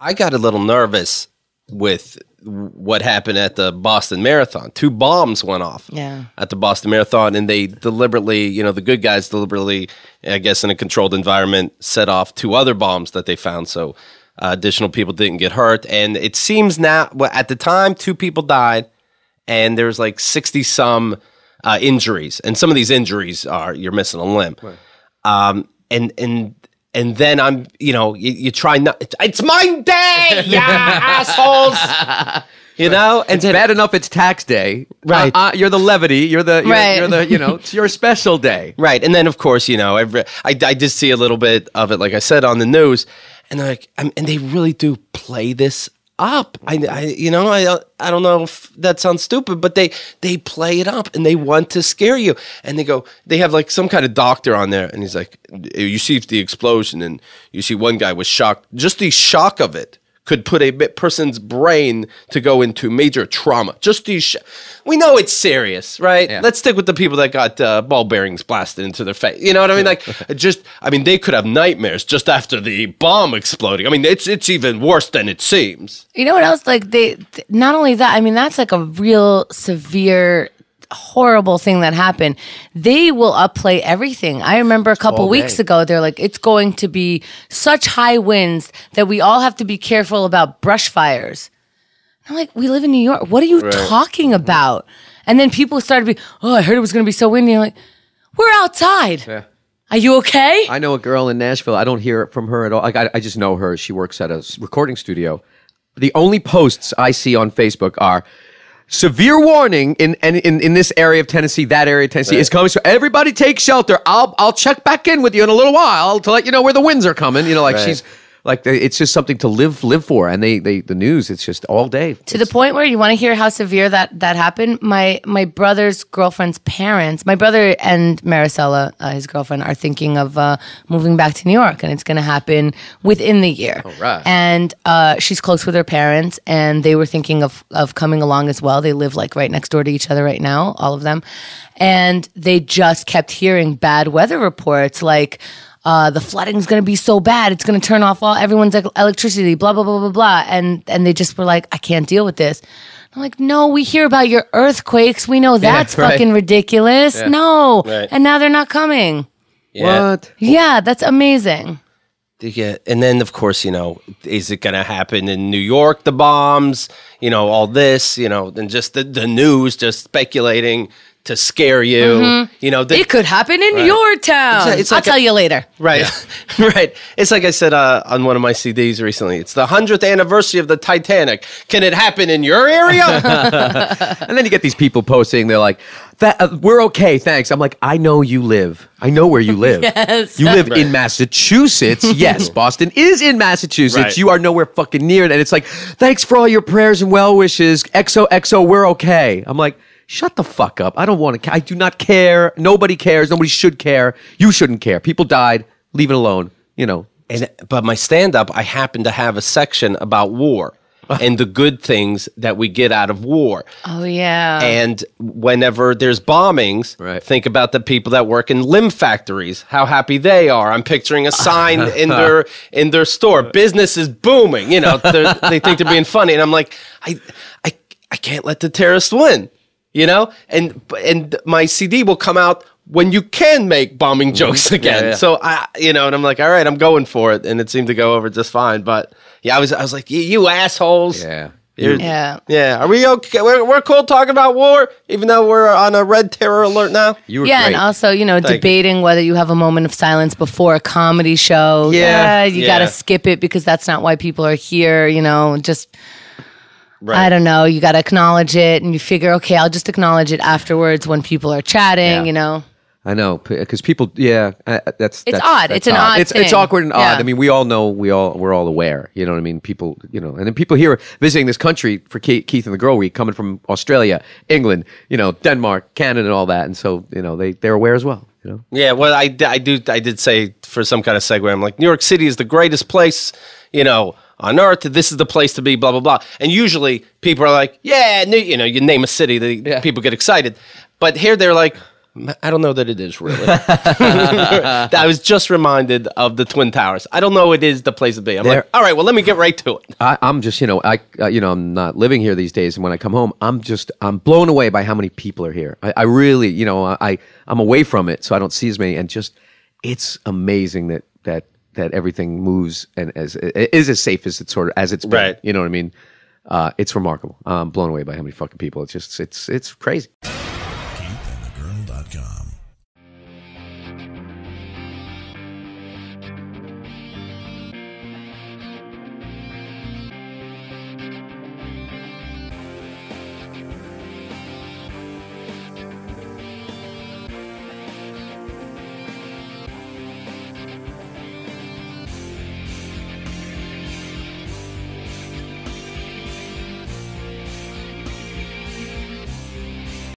I got a little nervous with what happened at the Boston Marathon. 2 bombs went off at the Boston Marathon, and they deliberately, the good guys deliberately, I guess in a controlled environment, set off 2 other bombs that they found, so additional people didn't get hurt. And it seems now, at the time, 2 people died, and there's like 60-some injuries. And some of these injuries are you're missing a limb. Right. And then I'm, you try not. It's my day, assholes. And it's bad enough it's tax day, right? You're the levity. You're the, it's your special day, right? And then of course, I did see a little bit of it, like I said, on the news, and they're like, and they really do play this up. I don't know if that sounds stupid, but they play it up and they want to scare you. And they have like some kind of doctor on there, and he's like, you see the explosion, and you see one guy was shocked. Just the shock of it could put a person's brain to go into major trauma. Just these, we know it's serious, right? Yeah. Let's stick with the people that got ball bearings blasted into their face. You know what I mean? Like, they could have nightmares just after the bomb exploding. I mean, it's even worse than it seems. You know what else? Like not only that. I mean, that's like a real severe, horrible thing that happened. They will upplay everything. I remember a couple weeks ago, they're like, it's going to be such high winds that we all have to be careful about brush fires. I'm like, we live in New York. What are you talking about? And then people started to be, I heard it was going to be so windy. I'm like, we're outside. Yeah. Are you okay? I know a girl in Nashville. I don't hear from her at all. I just know her. She works at a recording studio. The only posts I see on Facebook are, severe warning in this area of Tennessee, that area of Tennessee is coming. So everybody take shelter. I'll check back in with you in a little while to let you know where the winds are coming. She's like, it's just something to live for. And the news, it's just all day. To the point where you want to hear how severe that happened. My brother's girlfriend's parents, my brother and Maricela, his girlfriend, are thinking of moving back to New York, and it's going to happen within the year. All right. And she's close with her parents, and they were thinking of coming along as well. They live like right next door to each other right now, all of them. And they just kept hearing bad weather reports like, the flooding's going to be so bad, it's going to turn off everyone's electricity, blah, blah, blah, blah, blah. And they just were like, I can't deal with this. I'm like, no, we hear about your earthquakes. We know that's fucking ridiculous. Yeah. No. Right. And now they're not coming. Yeah. What? Yeah, that's amazing. Yeah. And then, of course, is it going to happen in New York, the bombs, all this, and just the news, just speculating to scare you. Mm-hmm. It could happen in your town. I'll tell you later. Right. Yeah. Right. It's like I said on one of my CDs recently. It's the 100th anniversary of the Titanic. Can it happen in your area? And then you get these people posting. They're like, we're okay, thanks. I'm like, I know you live. I know where you live. Yes. You live in Massachusetts. Yes, Boston is in Massachusetts. Right. You are nowhere fucking near it. And it's like, thanks for all your prayers and well wishes. XOXO, we're okay. I'm like, shut the fuck up. I don't want to. I do not care. Nobody cares. Nobody should care. You shouldn't care. People died. Leave it alone. But my stand-up, I happen to have a section about war and the good things that we get out of war. Oh, yeah. And whenever there's bombings, think about the people that work in limb factories, how happy they are. I'm picturing a sign in their store. Business is booming. They think they're being funny. And I'm like, I can't let the terrorists win. And my CD will come out when you can make bombing jokes again. Yeah. So and I'm like, all right, I'm going for it. And it seemed to go over just fine. But yeah, I was like, you assholes. Yeah. Yeah. Are we okay? We're cool talking about war, even though we're on a red terror alert now. You were great. And also, debating whether you have a moment of silence before a comedy show. Yeah. You got to skip it because that's not why people are here. Just. Right. I don't know. You got to acknowledge it, and you figure, okay, I'll just acknowledge it afterwards when people are chatting. I know because people. That's odd. It's an odd thing. It's awkward and odd. I mean, we all know. We're all aware. You know what I mean? People. And then people here visiting this country for Keith and the Girl Week, coming from Australia, England, Denmark, Canada, and all that, and so they're aware as well. Yeah. Well, I did say for some kind of segue, I'm like, New York City is the greatest place. On earth, this is the place to be, blah, blah, blah. And usually people are like, you name a city, people get excited. But here they're like, I don't know that it is really. I was just reminded of the Twin Towers. I don't know it is the place to be. I'm like, all right, well, let me get right to it. I'm just, I'm not living here these days, and when I come home, I'm blown away by how many people are here. I really, I'm away from it, so I don't see as many, and just it's amazing that everything moves and is as safe as it's been. Right. You know what I mean? It's remarkable. I'm blown away by how many fucking people. It's crazy.